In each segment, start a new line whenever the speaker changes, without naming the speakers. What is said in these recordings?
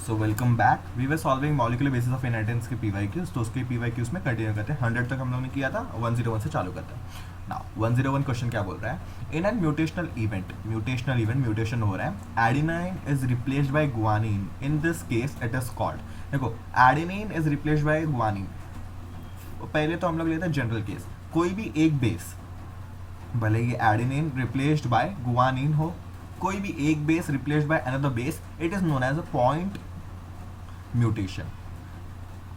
So welcome back. We were solving molecular basis of inheritance के PYQs. तो उसके PYQs में कंटिन्यू करते हैं। 100 तक हम लोगों ने किया था, 101 से चालू करते हैं। नाउ 101 क्वेश्चन क्या बोल रहा है? In an mutational event mutation हो रहा है। Adenine is replaced by guanine. In this case it is called, देखो adenine is replaced by guanine. पहले तो हम लोग लेते हैं जनरल केस, कोई भी एक बेस, भले ये एडेनिन रिप्लेस्ड बाय गुआनिन हो, कोई भी एक base replaced by another base, it is known as a point mutation.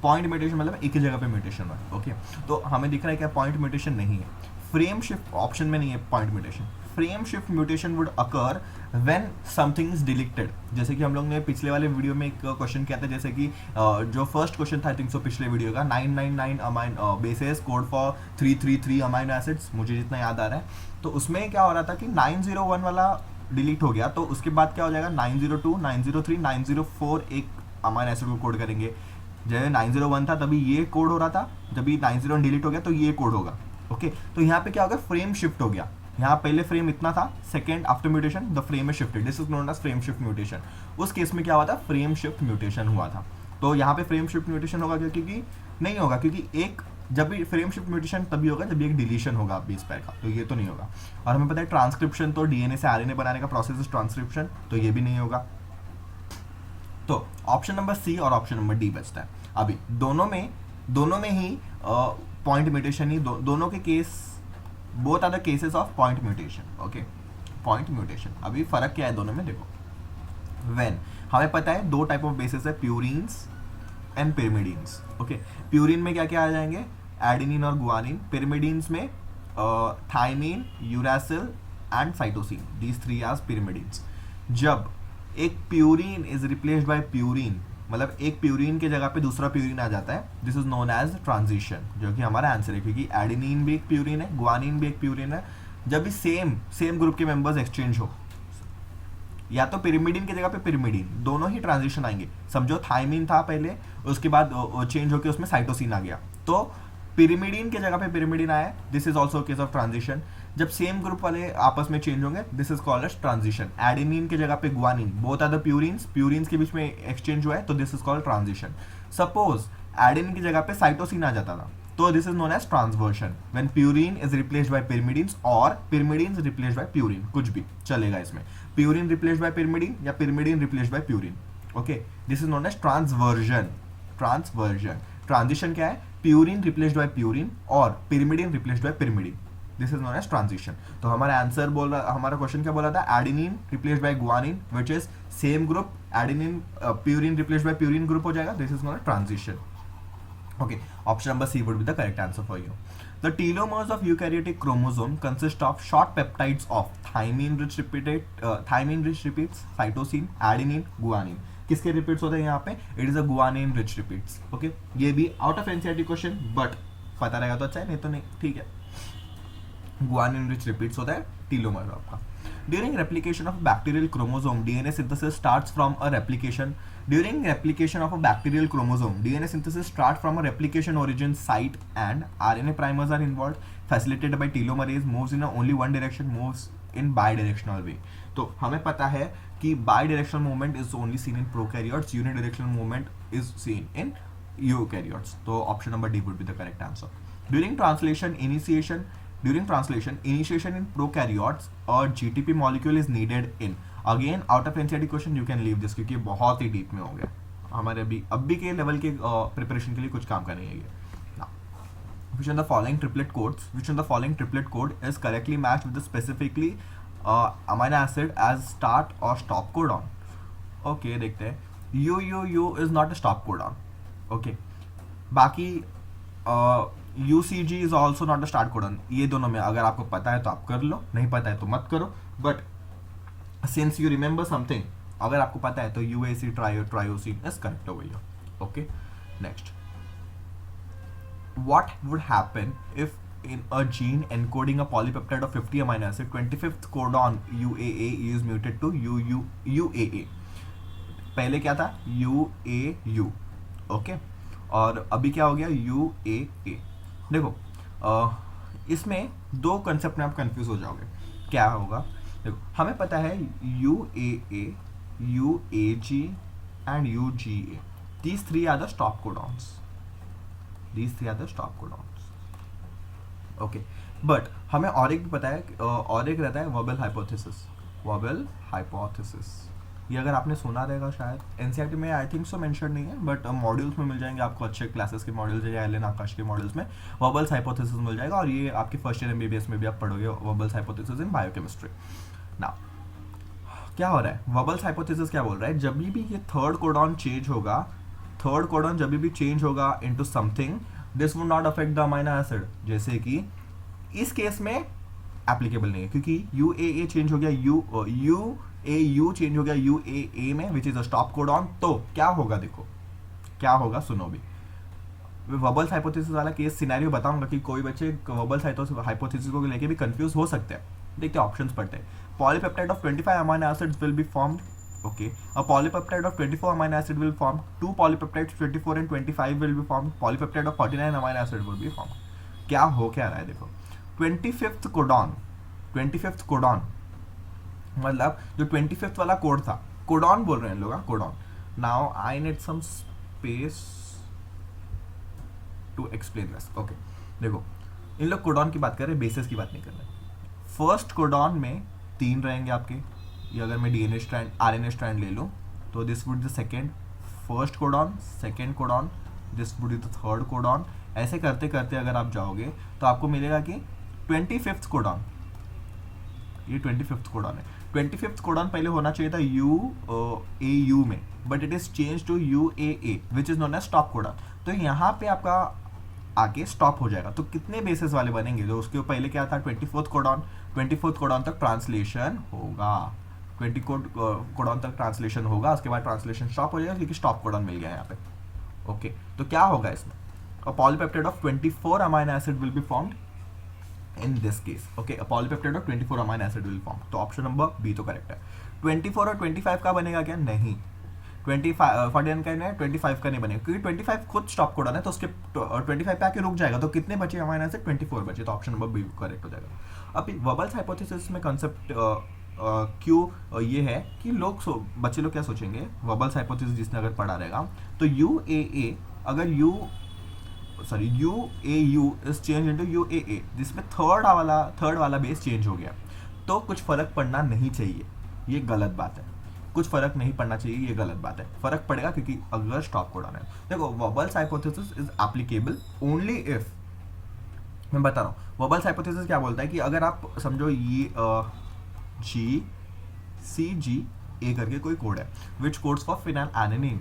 Point mutation मतलब एक ही जगह पे म्यूटेशन हुआ है। ओके, तो हमें दिख रहा है क्या पॉइंट म्यूटेशन नहीं है। फ्रेम शिफ्ट ऑप्शन में नहीं है point mutation. Frame shift mutation would occur when something is deleted. जैसे कि हम लोग ने पिछले वाले वीडियो में एक क्वेश्चन किया था, जैसे कि जो फर्स्ट क्वेश्चन था आई थिंक सो पिछले वीडियो का, 999 amine bases code for 333 amino acids, मुझे जितना याद आ रहा है। तो उसमें क्या हो रहा था कि 901 वाला डिलीट हो गया, तो उसके बाद क्या हो जाएगा 902, 903, 904 एक अमाइनो एसिड को कोड करेंगे। जब 901 था तभी ये कोड हो रहा था, जब 901 डिलीट हो गया तो ये कोड होगा। ओके, तो यहाँ पे क्या हो गया, फ्रेम शिफ्ट हो गया। यहाँ पहले फ्रेम इतना था, second after mutation the frame is shifted, this is known as frame shift mutation. उस केस में क्या हुआ था, फ्रेम शिफ्ट म्यूटेशन हुआ था। तो यहाँ पे फ्रेम शिफ्ट म्यूटेशन होगा क्योंकि नहीं होगा, क्योंकि एक जब भी फ्रेम शिफ्ट म्यूटेशन तभी होगा जब भी एक डिलीशन होगा बेस पेयर का, तो ये तो नहीं होगा। और हमें पता है ट्रांसक्रिप्शन तो डीएनए से आरएनए बनाने का प्रोसेस इज ट्रांसक्रिप्शन, तो ये भी नहीं होगा। तो ऑप्शन नंबर सी और ऑप्शन नंबर डी बचता है। अभी दोनों में ही पॉइंट म्यूटेशन ही दोनों के case, both are the cases of point mutation. Okay, point mutation. अभी फर्क क्या है दोनों में, देखो व्हेन हमें पता है दो टाइप ऑफ बेसिस है, प्यूरिन्स एंड पिरिमिडीन्स। ओके, प्यूरिन में क्या क्या आ जाएंगे, एडेनिन और गुआनिन। पिरिमिडीन्स में thymine, uracil and cytosine, these three are pyrimidines. जब एक purine is replaced by purine, मतलब एक प्यूरिन के जगह पे दूसरा प्यूरिन आ जाता है, this is known as transition, जो कि हमारा आंसर है, क्योंकि एडेनिन भी एक प्यूरिन है, गुआनिन भी एक प्यूरिन है। जब भी सेम ग्रुप के मेंबर्स एक्सचेंज हो, या तो पिरिमिडिन की जगह पे पिरिमिडिन, दोनों ही ट्रांजिशन आएंगे। समझो थाइमिन था पहले, उसके बाद चेंज होकर उसमें साइटोसिन आ गया, तो पिरिमिडिन की जगह पे पिरिमिडिन आया, this is also case of transition. जब सेम ग्रुप वाले आपस में चेंज होंगे, this is called as transition. Adenine की जगह पे guanine, both are the purines के बीच में एक्सचेंज हुआ है, तो this is called transition. Suppose adenine की जगह पे साइटोसिन आ जाता था, तो this is known as transversion, when purine is replaced by pyrimidines और pyrimidine is replaced by purine, कुछ भी चलेगा इसमें। प्यूरिन रिप्लेस्ड बाय पिरिमिडिन या pyrimidine replaced by purine. Okay, this is known as transversion. Transition क्या है, purine replaced by purine और pyrimidine replaced by pyrimidine, this is known as transition. तो हमारा आंसर हमारा क्वेश्चन क्या बोला था, adenine replaced by guanine which is same group, adenine purine replaced by purine group हो जाएगा, this is known as transition. Okay, option number C would be the correct answer for you. The telomeres of eukaryotic chromosome consist of short peptides of thymine-rich repeats, cytosine, adenine, guanine. किसके repeats होते हैं यहाँ पे, it is a guanine rich repeats. Okay, ये भी out of NCERT question, but पता रहेगा तो अच्छा है, नहीं तो नहीं, ठीक है। गुआनिन रिच रिपीट्स होता है टीलोमर आपका। During replication of a bacterial chromosome, DNA synthesis starts from a replication. During replication of a bacterial chromosome, DNA synthesis starts from a replication origin site and RNA primers are involved, facilitated by telomerase, moves in only one direction, moves in bidirectional way. तो हमें पता है कि bidirectional movement is only seen in prokaryotes, unidirectional movement is seen in eukaryotes. तो option number D would be the correct answer. During translation, initiation in prokaryotes, a GTP molecule is needed in. Again, out of NCERT question you can leave this, क्योंकि बहुत ही deep में हो गया, हमारे अभी के level के प्रिपरेशन के लिए कुछ काम का नहीं है ये। Which of the following triplet code is correctly matched with the specifically amino acid as start or stop codon? Okay, देखते हैं। U is not a stop codon. Okay, बाकी UCG is also not a start codon. ये दोनों में अगर आपको पता है तो आप कर लो, नहीं पता है तो मत करो, but since you remember something, अगर आपको पता है तो UAC ट्रायोसिन इज करेक्ट हो गई। Okay, next, what would happen if in a gene encoding a polypeptide of 50 amino acid, 25th codon UAA is muted to UAA. पहले क्या था UAU, ओके, और अभी क्या हो गया UAA। देखो इसमें दो कंसेप्ट में आप कंफ्यूज हो जाओगे, क्या होगा। देखो हमें पता है UAA, UAG and UGA. These three are the stop codons. These three are the stop codons. Okay, but हमें और एक भी पता है, और एक रहता है वर्बल हाइपोथेसिस. वर्बल हाइपोथेसिस ये अगर आपने सुना रहेगा शायद एनसीईआरटी में, आई थिंक सो मेंशन नहीं है, बट मॉड्यूल्स में मिल जाएंगे आपको, अच्छे क्लासेस के मॉड्यूल्स या एलन आकाश के मॉड्यूल्स में वर्बल्स हाइपोथेसिस मिल जाएगा. और ये आपके फर्स्ट ईयर एमबीबीएस में भी आप पढ़ोगे वर्बल्स हाइपोथेसिस इन बायोकेमिस्ट्री. नाउ क्या हो रहा है, वर्बल्स हाइपोथेसिस क्या बोल रहा है, जब भी ये थर्ड कोडॉन चेंज होगा, थर्ड कोडॉन जब भी चेंज होगा into something, this would not affect the amino acid. जैसे कि इस केस में एप्लीकेबल नहीं है क्योंकि UAA चेंज हो गया, UAU चेंज हो गया UAA में, which is a stop codon. तो क्या होगा, देखो क्या होगा, सुनो भी. वर्बल्स हाइपोथेसिस वाला केस सिनेरियो बताऊंगा कि कोई बच्चे वर्बल्स हाइपोथेसिस को लेके भी कंफ्यूज हो सकते हैं. देखते हैं, ऑप्शंस पढ़ते हैं. Polypeptide of 25 amino acids will be formed. Okay, a polypeptide of 24 amino acid will form. Two polypeptides 24 and 25 will be formed. Polypeptide of 49 amino acid will be formed. क्या हो क्या रहा है, देखो 25th कोडॉन, 25th कोडॉन मतलब जो 25th वाला code था, कोडॉन बोल रहे हैं लोग, codon. Now I need some space to explain this. Okay, देखो इन लोग कोडॉन की बात कर रहे हैं, बेसिस की बात नहीं कर रहे. फर्स्ट कोडॉन में 3 रहेंगे आपके. ये अगर मैं DNA स्ट्रैंड, RNA स्ट्रैंड ले लूँ तो this would the second first codon, second codon, this would the third codon. ऐसे करते करते अगर आप जाओगे तो आपको मिलेगा कि 25th कोडॉन, ये 25th कोडॉन है. 25th कोडॉन पहले होना चाहिए था UAU में, but it is change to UAA which is known as stop codon. तो यहाँ पे आपका आगे स्टॉप हो जाएगा. तो कितने बेसिस वाले बनेंगे, जो उसके पहले क्या था 24th कोडॉन, 24th कोडॉन तक ट्रांसलेशन होगा, 20 कोडॉन तक ट्रांसलेशन होगा. उसके बाद ट्रांसलेशन स्टॉप हो जाएगा क्योंकि स्टॉप कोडॉन मिल गया यहाँ पे. ओके, तो क्या होगा इसमें, a polypeptide of 24 amino acid will be formed in this case. Okay, a polypeptide of 24 amino acid will form. तो ऑप्शन नंबर बी तो करेक्ट है. 24 और 25 का बनेगा क्या, नहीं. 49 का नहीं, 25 का नहीं बनेगा क्योंकि 25 खुद स्टॉप कोडॉन है, तो उसके 25 पे आके रुक जाएगा. तो कितने बचे अमीनो एसिड, 24 बचे. तो ऑप्शन नंबर बी करेक्ट हो जाएगा. अभी वर्बल्स हाइपोथेसिस में कंसेप्ट क्यों ये है कि बच्चे लोग क्या सोचेंगे, वर्बल्स हाइपोथेसिस जिसने अगर पढ़ा रहेगा तो UAA अगर UAU is change into UAA, जिसमें थर्ड वाला बेस चेंज हो गया, तो कुछ फर्क पड़ना नहीं चाहिए. ये गलत बात है, कुछ फर्क नहीं पड़ना चाहिए, ये गलत बात है. फर्क पड़ेगा क्योंकि अगर स्टॉप कोडॉन है. देखो verbals hypothesis is applicable only if, मैं बता रहा हूँ वर्बल्स हाइपोथेसिस क्या बोलता है कि अगर आप समझो ये GCGA करके कोई कोड है विच कोड्स फॉर फिनाइलएलानाइन.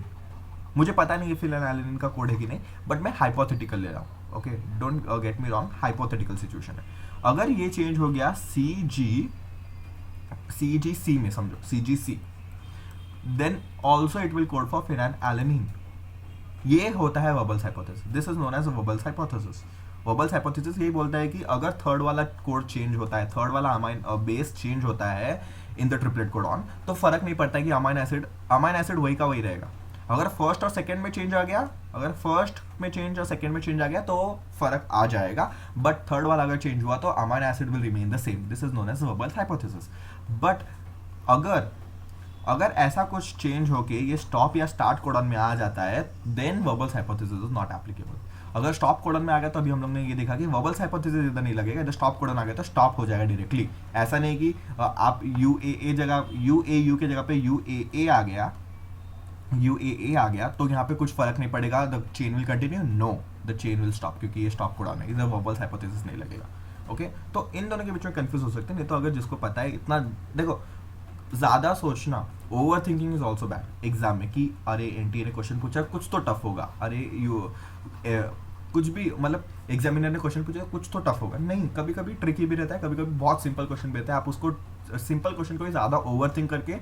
मुझे पता नहीं है फिनाइलएलानाइन का कोड है कि नहीं, बट मैं हाइपोथेटिकल ले रहा हूँ. Okay, don't get me wrong, hypothetical situation है. अगर ये चेंज हो गया CGC में, समझो CGC, then also it will code for phenylalanine. ये होता है wobble's hypothesis. This is known as wobble's hypothesis. Wobble's hypothesis यही बोलता है कि अगर थर्ड वाला कोड चेंज होता है, थर्ड वाला बेस चेंज होता है इन द ट्रिपलेट कोडॉन, तो फर्क नहीं पड़ता है कि अमीनो एसिड वही का वही रहेगा. अगर फर्स्ट और सेकंड में चेंज आ गया, अगर फर्स्ट में चेंज और सेकंड में चेंज आ गया तो फर्क आ जाएगा, बट थर्ड वाला अगर चेंज हुआ तो amino acid will remain the same. This is known as wobble's hypothesis. But अगर ऐसा कुछ चेंज होके ये स्टॉप या स्टार्ट कोडॉन में आ जाता है, then wobble's hypothesis is not applicable. अगर स्टॉप कोडॉन में आ गया तो अभी हम लोग ने ये देखा कि वर्बल्स हाइपोथेसिस इधर नहीं लगेगा, जब स्टॉप कोडॉन आ गया तो स्टॉप हो जाएगा डायरेक्टली. ऐसा नहीं कि आप UAU के जगह पे UAA आ गया तो यहाँ पे कुछ फर्क नहीं पड़ेगा, the chain will continue. No, the chain will stop क्योंकि ये स्टॉप कोडॉन है, इधर वर्बल्स हाइपोथेसिस नहीं लगेगा. ओके, तो इन दोनों के बीच में कंफ्यूज हो सकते हैं. नहीं तो अगर जिसको पता है इतना, देखो ज़्यादा सोचना, over thinking is also bad exam में कि अरे NTA ने क्वेश्चन पूछा कुछ तो टफ होगा, अरे कुछ भी मतलब एग्जामिनर ने क्वेश्चन पूछा कुछ तो टफ होगा. नहीं, कभी कभी ट्रिकी भी रहता है, कभी कभी बहुत सिंपल क्वेश्चन भी रहता है. आप उसको सिंपल क्वेश्चन को ज़्यादा ओवर थिंक करके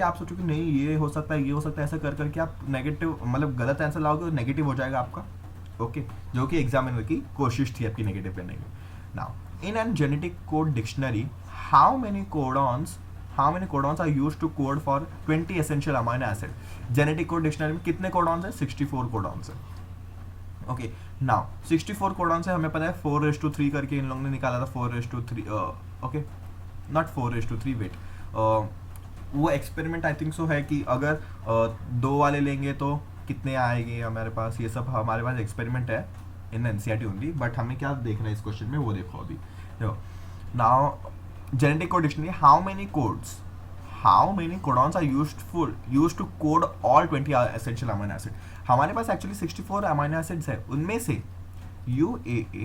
आप सोचो कि नहीं ये हो सकता है, ये हो सकता है, ऐसा कर करके आप नेगेटिव मतलब गलत आंसर लाओगे, नेगेटिव हो जाएगा आपका. ओके, जो कि एग्जामिनर की कोशिश थी आपकी नेगेटिव करने की. Now in an genetic code dictionary how many codons are used to code for 20 essential amino acid. Genetic code dictionary में कितने कोडॉन्स है, 64 कोडॉन्स है. ओके, नाउ 64 कोडॉन्स है, हमें पता है 4:3 करके इन लोगों ने निकाला था. 4:3 ओके, नॉट 4:3, वेट वो एक्सपेरिमेंट आई थिंक सो है कि अगर 2 वाले लेंगे तो कितने आएंगे हमारे पास, ये सब हमारे पास एक्सपेरिमेंट है इन एनसीईआरटी ओनली, बट हमें क्या देखना है इस क्वेश्चन में वो देखो अभी। देखो now genetic code dictionary, how many codons are used to code all 20 essential amino acid. हमारे पास एक्चुअली 64 अमीनो एसिड्स है, उनमें से UAA,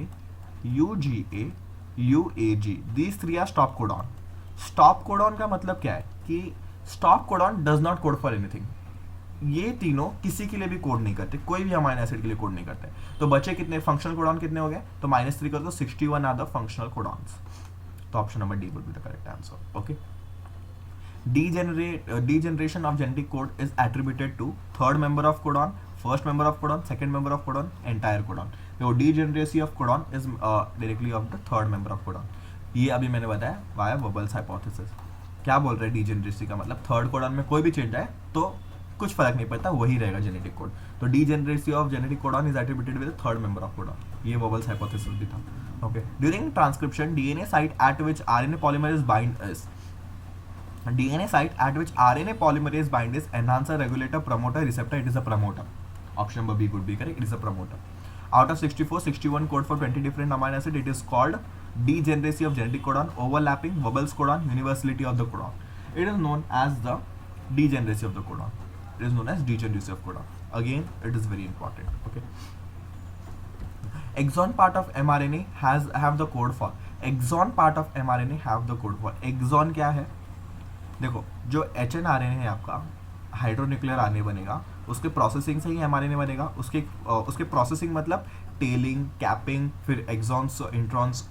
UGA, UAG, these 3 are stop codon। Stop codon का मतलब क्या है कि stop codon does not code for anything, ये तीनों किसी के लिए भी कोड नहीं करते, कोई भी अमीनो एसिड के लिए कोड नहीं करते। तो बचे कितने फंक्शनल कोडॉन कितने हो गए, तो -3 कर दो, 61 आर द फंक्शनल कोडॉन्स। तो option number D would be the correct answer. Okay, degeneration of genetic code is attributed to third member of codon, first member of codon, second member of codon, entire codon। तो degeneracy of codon is directly of the third member of codon। ये अभी मैंने बताया via वबल्स hypothesis. क्या बोल रहे हैं degeneracy का मतलब, थर्ड कोडॉन में कोई भी चेंज आए तो कुछ फर्क नहीं पड़ता, वही रहेगा जेनेटिक कोड। तो degeneracy of genetic codon is attributed with third member of codon, ये वबल्स हाइपोथेसिस भी था। Okay, during transcription DNA site eight which RNA polymerase bind is, DNA site at which RNA polymerase bind is enhancer, regulator, promoter, receptor, it is a promoter। Option number B would be correct, it is a promoter। Out of 64, 61 code for 20 different amino acid, it is called degeneracy of genetic codon, overlapping, Wobbles codon, universality of the codon। It is known as the degeneracy of the codon, it is known as degeneracy of codon। Again, it is very important। Okay, exon part of mRNA have the code for, exon part of mRNA have the code for, exon क्या है, देखो जो HNRNA है आपका हाइड्रोन्यूक्लियर RNA बनेगा, उसके processing से ही mRNA बनेगा। उसके प्रोसेसिंग मतलब टेलिंग, कैपिंग, फिर exons, introns,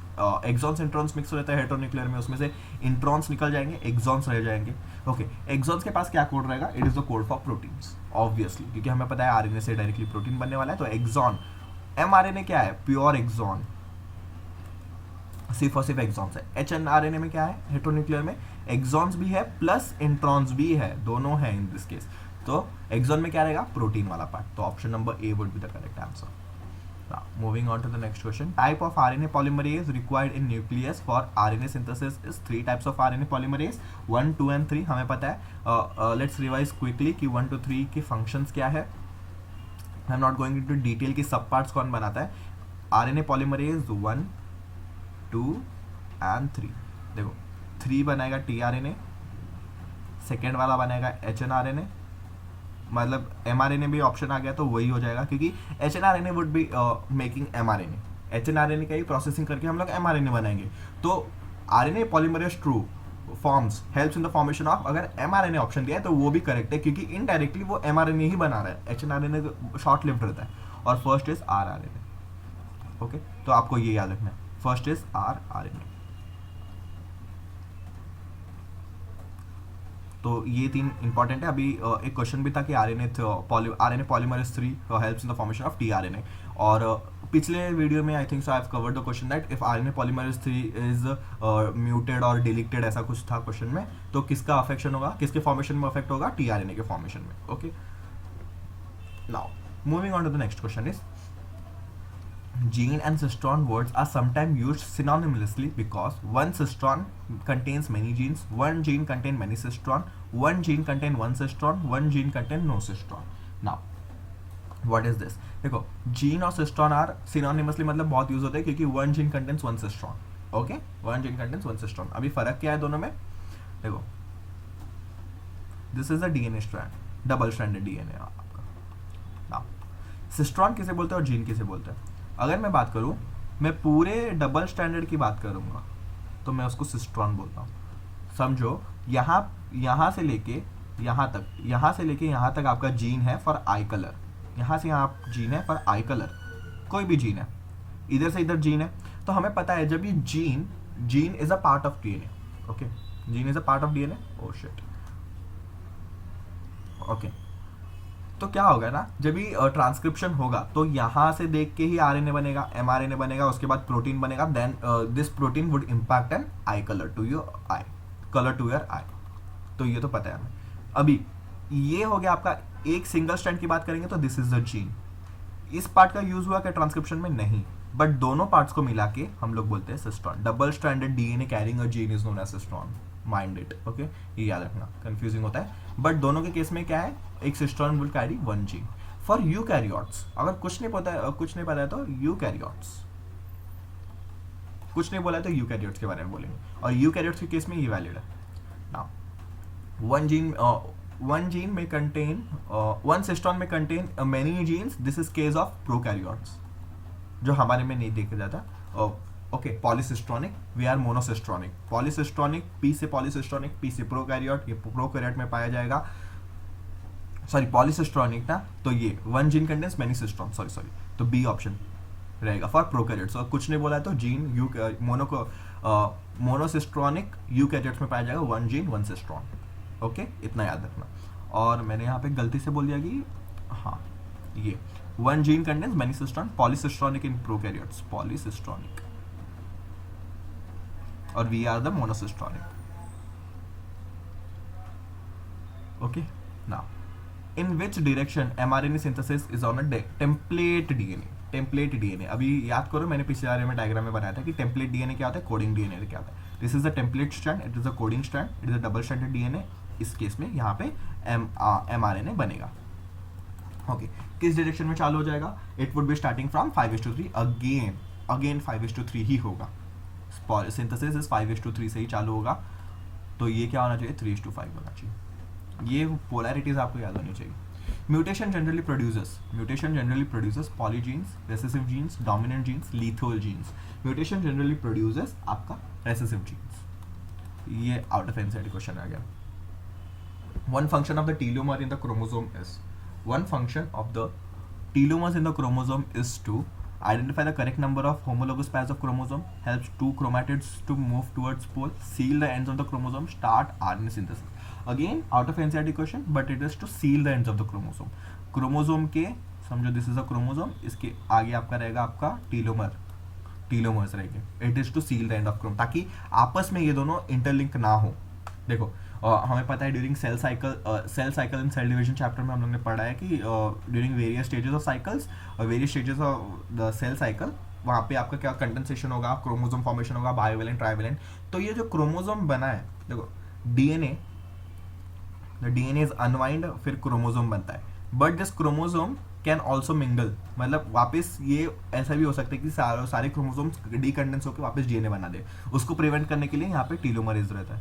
exons introns mix हो जाता है हाइड्रोन्यूक्लियर में, उसमें से इंट्रॉन्स निकल जाएंगे, एक्सॉन्स रह जाएंगे। ओके, एक्सॉन्स के पास क्या कोड रहेगा, it is the code for proteins obviously, क्योंकि हमें पता है आरएनए से डायरेक्टली प्रोटीन बनने वाला है। तो एक्सॉन, mRNA क्या है, प्योर एक्सॉन, सिर्फ और सिर्फ एक्सॉन्स है। HNRNA में क्या है, हेटेरोन्यूक्लियर में एक्सॉन्स भी है प्लस इंट्रॉन्स भी है, दोनों है इन दिस केस। तो एक्सॉन में क्या रहेगा, प्रोटीन वाला पार्ट। तो option number A would be the correct answer. Moving on to the next question, type of RNA polymerase required in nucleus for RNA synthesis is 3 types of RNA polymerase, 1, 2 and 3 हमें पता है। Let's revise quickly कि 1 to 3 के functions क्या है। I am not going into detail की सब parts कौन बनाता है। RNA polymerase 1, 2 and 3, देखो 3 बनाएगा tRNA, सेकेंड वाला बनाएगा HNRNA, मतलब mRNA भी ऑप्शन आ गया तो वही हो जाएगा, क्योंकि HNRNA would be making mRNA, HNRNA का ही प्रोसेसिंग करके हम लोग mRNA बनाएंगे। तो RNA polymerase true forms helps in the formation of, अगर mRNA ऑप्शन दिया है तो वो भी करेक्ट है, क्योंकि इनडायरेक्टली वो mRNA ही बना रहा है, HNRNA शॉर्ट लिव्ड रहता है। और फर्स्ट इज rRNA। ओके, तो आपको ये याद रखना है, फर्स्ट इज rRNA। तो ये 3 इंपॉर्टेंट है। अभी एक क्वेश्चन भी था कि RNA polymerase 3 helps in the formation of tRNA, और पिछले वीडियो में I think so I have covered the question that if RNA polymerase 3 is muted और डिलीटेड, ऐसा कुछ था क्वेश्चन में, तो किसका अफेक्शन होगा, किसके फॉर्मेशन में अफेक्ट होगा, tRNA के फॉर्मेशन में। Okay, now moving on to the next question is, gene and cistron words are sometimes used synonymously because one cistron contains many genes, one gene contain many cistron, one gene contain one cistron, one gene contain no cistron। Now what is this, देखो gene और cistron are synonymously मतलब बहुत use होते हैं, क्योंकि one gene contains one cistron। Okay, one gene contains one cistron। अभी फर्क क्या है दोनों में, देखो this is a DNA strand, double stranded DNA आपका। नाउ सिस्ट्रॉन किसे बोलते हैं और जीन किसे बोलते हैं। अगर मैं बात करूं, मैं पूरे डबल स्टैंडर्ड की बात करूंगा तो मैं उसको सिस्ट्रॉन बोलता हूं। समझो यहाँ से लेके यहाँ तक आपका जीन है फॉर आई कलर, यहाँ से यहाँ जीन है फॉर आई कलर, कोई भी जीन है, इधर से इधर जीन है। तो हमें पता है जब ये gene is a part of DNA। Okay, gene is a part of DNA। Oh shit. Okay, तो क्या होगा ना, जब भी ट्रांसक्रिप्शन होगा तो यहाँ से देख के ही RNA बनेगा, mRNA बनेगा, उसके बाद प्रोटीन बनेगा, then this protein would impact an eye colour to your eye. तो ये तो पता है हमें। अभी ये हो गया आपका एक सिंगल स्ट्रैंड की बात करेंगे तो दिस इज द जीन। इस पार्ट का यूज हुआ क्या ट्रांसक्रिप्शन में, नहीं, बट दोनों पार्ट्स को मिला के हम लोग बोलते हैं cistron. Double stranded DNA carrying a gene is known as cistron. Mind it, okay, ये याद रखना, कंफ्यूजिंग होता है। बट दोनों के केस में क्या है, एक cistern will carry 1 gene. For eukaryotes अगर कुछ नहीं पता है तो यूकैरियोट्स, कुछ नहीं बोला है तो यूकैरियोट्स के बारे में बोलेंगे, और यूकैरियोट्स के केस में ये वैलिड है। Now one gene may contain one cystron may contain many genes, this is case of prokaryotes, जो हमारे में नहीं देखा जाता। Okay, polycistronic, we are monocistronic, polycistronic P से पॉलीसिस्ट्रॉनिक, पी से प्रोकैरियोट, ये प्रोकैरियोट में पाया जाएगा। सॉरी पॉलीसिस्ट्रॉनिक ना, तो ये 1 gene contains many cistron, sorry तो बी ऑप्शन रहेगा फॉर प्रोकैरियोट्स। और कुछ नहीं बोला है तो जीन मोनोसिस्ट्रॉनिक यूकैरियोट्स में पाया जाएगा 1 जीन 1 सिस्ट्रॉन, ओके, इतना याद रखना। और मैंने यहाँ पे गलती से बोल दिया कि हाँ, ये 1 gene contains many cistron, polycistronic in prokaryotes, polycistronic, और we are the monocistronic, okay. Now in which direction mRNA synthesis is on a template DNA, template DNA, अभी याद करो मैंने पिछले बारे में डायग्राम में बनाया था कि टेम्पलेट डीएनए क्या होता है, कोडिंग डीएनए क्या होता है। This is the template strand, it is a coding strand, it is a double stranded DNA. इस केस में यहाँ पे mRNA बनेगा, ओके। किस डायरेक्शन में चालू हो जाएगा, it would be starting from 5:3, again 5:3 ही होगा, सिंथेसिस इज 5:3 से ही चालू होगा, तो ये क्या होना चाहिए, 3:5 होना चाहिए। ये पोलैरिटीज आपको याद होनी चाहिए। Mutation generally produces polygenes, recessive genes, dominant genes, lethal genes. Mutation generally produces आपका रेसेसिव जीन्स, ये आउट ऑफ एनसीईआरटी क्वेश्चन आ गया। One function of the telomere in the chromosome is to identify the correct number of homologous pairs of chromosome, helps two chromatids to move towards pole, seal the ends of the chromosome, start RNA synthesis. Again out of NCERT question, but it is to seal the ends of the chromosome. Chromosome के समझो this is a chromosome, इसके आगे आपका रहेगा आपका telomeres रहेंगे। It is to seal the end of chrome, ताकि आपस में ये दोनों इंटरलिंक ना हो। देखो हमें पता है during cell cycle in cell division chapter में हम लोग ने पढ़ा है कि during various stages of cycles और various stages of the cell cycle, वहाँ पे आपका क्या कंडेंसेशन होगा, क्रोमोसोम फॉर्मेशन होगा, बायोवेलेंट, ट्राइवेलेंट। तो ये जो क्रोमोसोम बना है, देखो डीएनए इज अनवाइंड, फिर क्रोमोसोम बनता है। But this chromosome can also mingle, मतलब वापस ये ऐसा भी हो सकता है कि सारे क्रोमोसोम्स डीकंडेंस होकर वापस डीएनए बना दे। उसको प्रिवेंट करने के लिए यहाँ पे टीलोमरेज रहता है,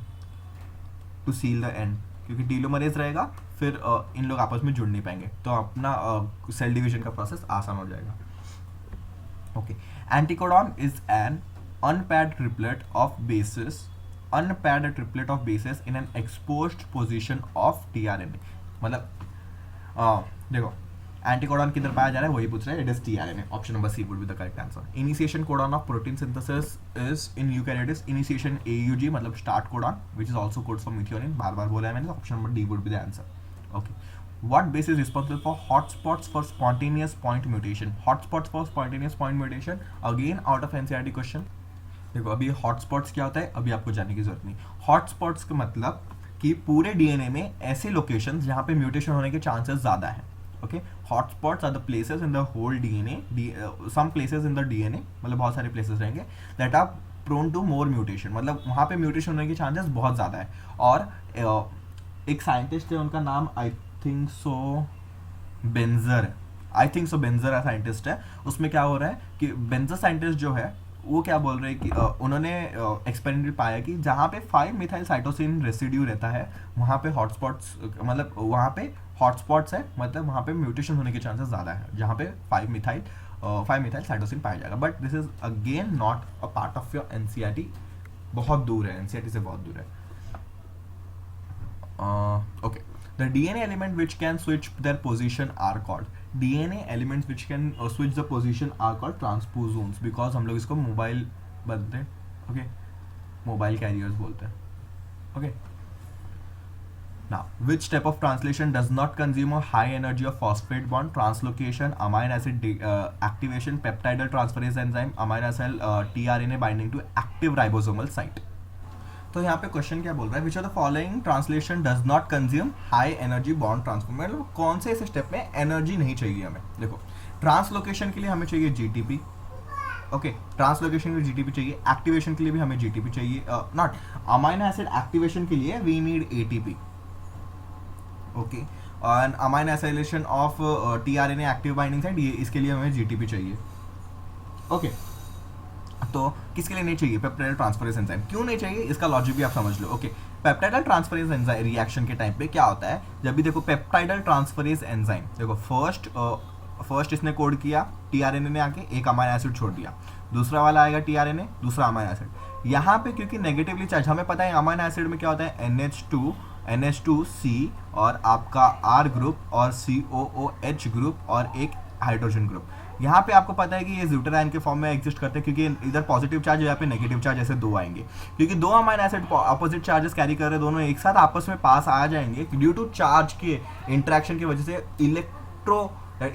टू सील द एंड, क्योंकि टीलोमरेज रहेगा फिर इन लोग आपस में जुड़ नहीं पाएंगे, तो अपना सेल डिवीजन का प्रोसेस आसान हो जाएगा, okay. Anticodon is an unpaired triplet of bases in an exposed position of tRNA. मतलब देखो एंटीकोडॉन किधर पाया जा रहा है वही पूछ रहा है, it is tRNA, option number C would be the correct answer. Initiation codon of protein synthesis is in eukaryotes, initiation AUG मतलब start codon, which is also codes for methionine, बार-बार बोला है मैंने, option number D would be the answer, okay. What base is responsible for hotspots for spontaneous point mutation, hotspots for spontaneous point mutation, again out of NCERT question. देखो अभी hotspots क्या होता है अभी आपको जानने की जरूरत नहीं। हॉटस्पॉट्स का मतलब कि पूरे डीएनए में ऐसे लोकेशंस जहाँ पे म्यूटेशन होने के चांसेस ज़्यादा है, okay. Hotspots are the places in the whole DNA, some places in the DNA, मतलब बहुत सारे प्लेसेस रहेंगे that are prone to more mutation, मतलब वहाँ पे म्यूटेशन होने के चांसेस बहुत ज़्यादा है। और एक साइंटिस्ट है, उनका नाम I think so Berger scientist है। उसमें क्या हो रहा है कि बेंजर साइंटिस्ट जो है वो क्या बोल रहे हैं कि उन्होंने एक्सपेरिमेंट पाया कि जहाँ पे 5-मिथाइल साइटोसिन रेसिड्यू रहता है वहाँ पे हॉटस्पॉट्स, मतलब वहाँ पे हॉटस्पॉट्स है, मतलब वहाँ पे म्यूटेशन होने के चांसेस ज़्यादा है जहाँ पे 5-मिथाइल साइटोसिन पाया जाएगा। But this is again not a part of your NCERT, बहुत दूर है, एनसीईआरटी से बहुत दूर है, okay. The DNA element which can switch their position are called, DNA elements which can switch the position are called transposons, because हम लोग इसको मोबाइल बोलते हैं, ओके, मोबाइल कैरियर्स बोलते हैं, okay. Now, which type of translation does not consume a high energy of phosphate bond? Translocation, amino acid activation, peptidal transferase enzyme, amino acid tRNA binding to active ribosomal site. तो यहाँ पे question क्या बोल रहा है, which are the following translation does not consume high energy bond transfer, मतलब कौन से इस स्टेप में एनर्जी नहीं चाहिए हमें। देखो ट्रांसलोकेशन के लिए हमें चाहिए GTP, ओके, ट्रांसलोकेशन के जीटीपी चाहिए, एक्टिवेशन के लिए भी हमें जीटीपी चाहिए, नॉट अमाइनो एसिड एक्टिवेशन के लिए वी नीड एटीपी, ओके, और amino acylation of tRNA active binding site, ये इसके लिए हमें जीटीपी चाहिए, ओके। तो किसके लिए नहीं चाहिए? Peptide transferase enzyme. क्यों नहीं चाहिए इसका लॉजिक भी आप समझ लो, okay. Peptidyl transferase enzyme reaction के टाइम पे क्या होता है, जब भी देखो पेप्टाइडल ट्रांसफरेज एंजाइम, देखो फर्स्ट इसने कोड किया, टीआरएनए ने आके एक अमाइनो एसिड छोड़ दिया, दूसरा वाला आएगा टीआरएनए, दूसरा अमाइनो एसिड। यहाँ पे क्योंकि नेगेटिवली चार्ज, हमें पता है अमाइनो एसिड में क्या होता है, NH2C और आपका R ग्रुप और COOH ग्रुप और एक हाइड्रोजन ग्रुप। यहाँ पे आपको पता है कि ये ज़्यूटराइन के फॉर्म में एग्जिस्ट करते हैं, क्योंकि इधर पॉजिटिव चार्ज, यहाँ पे नेगेटिव चार्ज, ऐसे दो आएंगे, क्योंकि दो amino acid opposite charges carry कर रहे हैं, दोनों एक साथ आपस में पास आ जाएंगे ड्यू टू चार्ज के इंटरेक्शन की वजह से,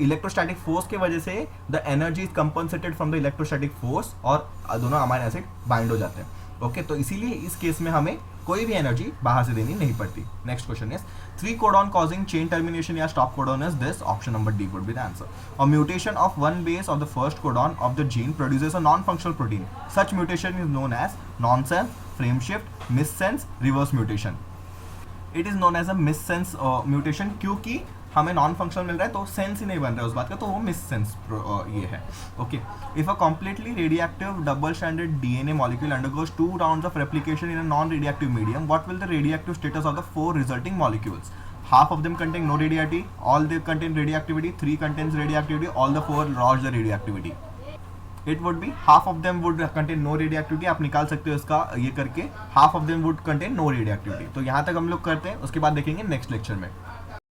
इलेक्ट्रोस्टैटिक फोर्स की वजह से the energy is compensated from the electrostatic force, और दोनों अमाइनो एसिड बाइंड हो जाते हैं, ओके। तो इसीलिए इस केस में हमें कोई भी एनर्जी बाहर से देनी नहीं पड़ती। Next question is 3 codon causing chain termination या stop codon is this, option number D would be the answer. A mutation of one base of the first codon of the gene produces a non-functional protein. Such mutation is known as nonsense, frameshift, missense, reverse mutation. It is known as a missense mutation क्योंकि हमें non functional मिल रहा है, तो sense ही नहीं बन रहा है उस बात का, तो वो मिस सेंस ये है, okay. If a completely radioactive double stranded DNA molecule undergoes 2 rounds of replication in a non radioactive medium, what will the radioactive status of the 4 resulting molecules? Half of them contain no radioactivity, all they contain radioactivity, 3 contains radioactivity, all the 4 lost the radioactivity. It would be half of them would contain no radioactivity, आप निकाल सकते हो इसका ये करके, half of them would contain no radioactivity। तो यहाँ तक हम लोग करते हैं, उसके बाद देखेंगे नेक्स्ट लेक्चर में।